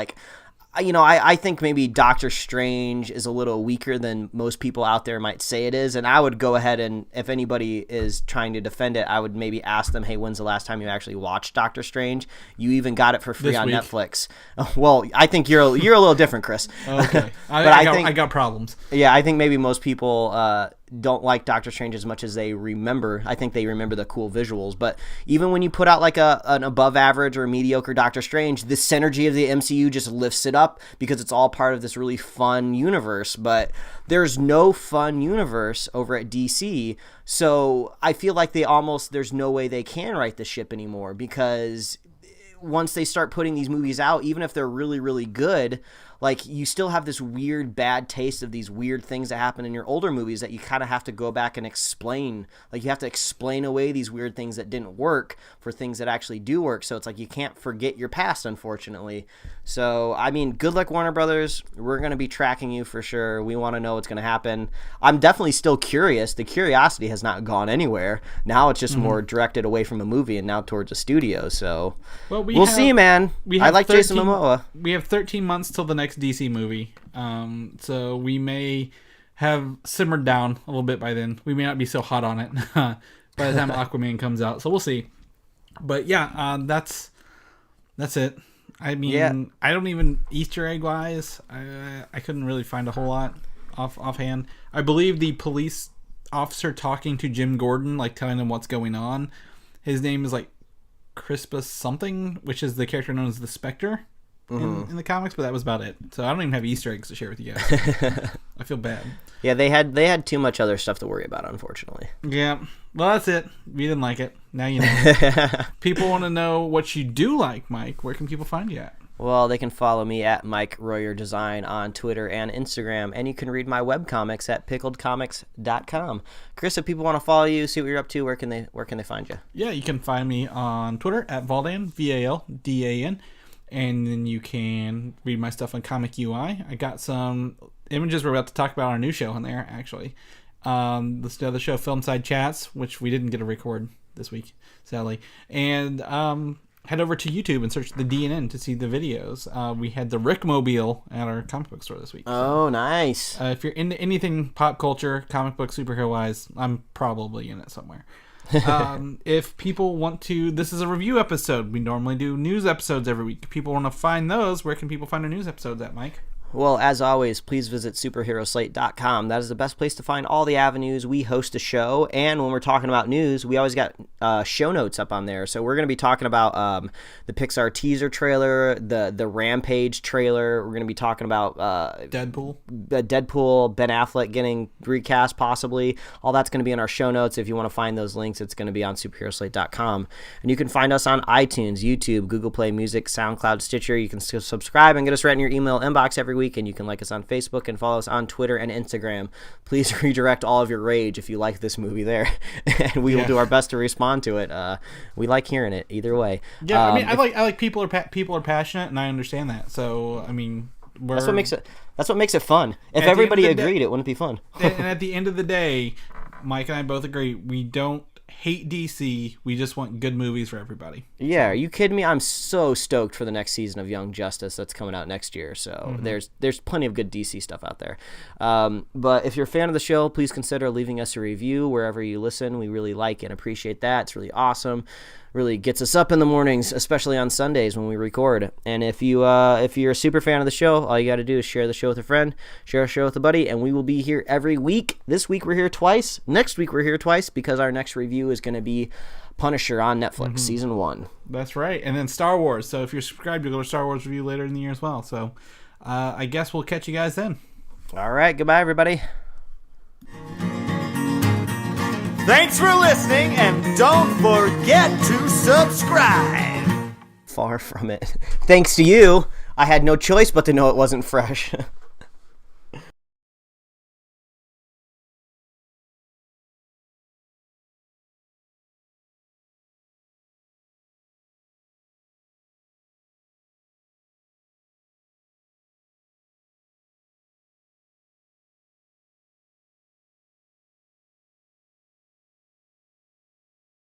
I think maybe Doctor Strange is a little weaker than most people out there might say it is, and I would go ahead and, if anybody is trying to defend it, I would maybe ask them, hey, when's the last time you actually watched Doctor Strange? You even got it for free on Netflix. Well, I think you're a little different, Chris. Okay. I got problems. Yeah, I think maybe most people don't like Doctor Strange as much as they remember. I think they remember the cool visuals, but even when you put out an above average or mediocre Doctor Strange, the synergy of the MCU just lifts it up because it's all part of this really fun universe. But there's no fun universe over at DC, so I feel like there's no way they can right the ship anymore, because once they start putting these movies out, even if they're really, really good, you still have this weird bad taste of these weird things that happen in your older movies that you kind of have to go back and explain. You have to explain away these weird things that didn't work for things that actually do work. So it's you can't forget your past, unfortunately. So, I mean, good luck, Warner Brothers. We're going to be tracking you for sure. We want to know what's going to happen. I'm definitely still curious. The curiosity has not gone anywhere. Now it's just more directed away from a movie and now towards a studio. So, well, we'll see, man. I like Jason Momoa. We have 13 months till the next DC movie. So we may have simmered down a little bit by then. We may not be so hot on it by the time Aquaman comes out. So we'll see. But yeah, that's it. I mean, I don't even Easter egg wise. I couldn't really find a whole lot offhand. I believe the police officer talking to Jim Gordon, like telling him what's going on. His name is like Crispus something, which is the character known as the Spectre in the comics. But that was about it. So I don't even have Easter eggs to share with you guys. I feel bad. Yeah, they had too much other stuff to worry about, unfortunately. Yeah. Well, that's it. We didn't like it. Now you know. People want to know what you do like, Mike. Where can people find you at? Well, they can follow me at Mike Royer Design on Twitter and Instagram, and you can read my webcomics at pickledcomics.com. Chris, if people want to follow you, see what you're up to, where can they find you? Yeah, you can find me on Twitter at Valdan, Valdan, and then you can read my stuff on Comic UI. I got some images we're about to talk about our new show on there, actually. This other show, Filmside Chats, which we didn't get to record this week, sadly. And head over to YouTube and search the DNN to see the videos. We had the Rickmobile at our comic book store this week. Oh, nice. If you're into anything pop culture, comic book, superhero-wise, I'm probably in it somewhere. If people want to, this is a review episode. We normally do news episodes every week. If people want to find those, where can people find our news episodes at, Mike? Well, as always, please visit superheroslate.com. That is the best place to find all the avenues. We host a show, and when we're talking about news, we always got show notes up on there. So we're going to be talking about the Pixar teaser trailer, the Rampage trailer. We're going to be talking about Deadpool, Ben Affleck getting recast possibly. All that's going to be in our show notes. If you want to find those links, it's going to be on superheroslate.com. And you can find us on iTunes, YouTube, Google Play Music, SoundCloud, Stitcher. You can subscribe and get us right in your email inbox every week, and you can like us on Facebook and follow us on Twitter and Instagram. Please redirect all of your rage if you like this movie there, and we will do our best to respond to it. We like hearing it either way. Yeah, I mean, I like people are passionate, and I understand that. So I mean, that's what makes it fun. If everybody agreed, it wouldn't be fun. And at the end of the day, Mike and I both agree, we don't hate DC. We just want good movies for everybody. Yeah, are you kidding me? I'm so stoked for the next season of Young Justice that's coming out next year. So there's plenty of good DC stuff out there. But if you're a fan of the show, please consider leaving us a review wherever you listen. We really like and appreciate that. It's really awesome. Really gets us up in the mornings, especially on Sundays when we record. And if you're a super fan of the show, all you got to do is share the show with a friend, share a show with a buddy, and we will be here every week. This week we're here twice. Next week we're here twice because our next review is going to be Punisher on Netflix, Season 1. That's right. And then Star Wars. So if you're subscribed, you'll go to Star Wars review later in the year as well. So I guess we'll catch you guys then. All right. Goodbye, everybody. Thanks for listening, and don't forget to subscribe. Far from it. Thanks to you, I had no choice but to know it wasn't fresh.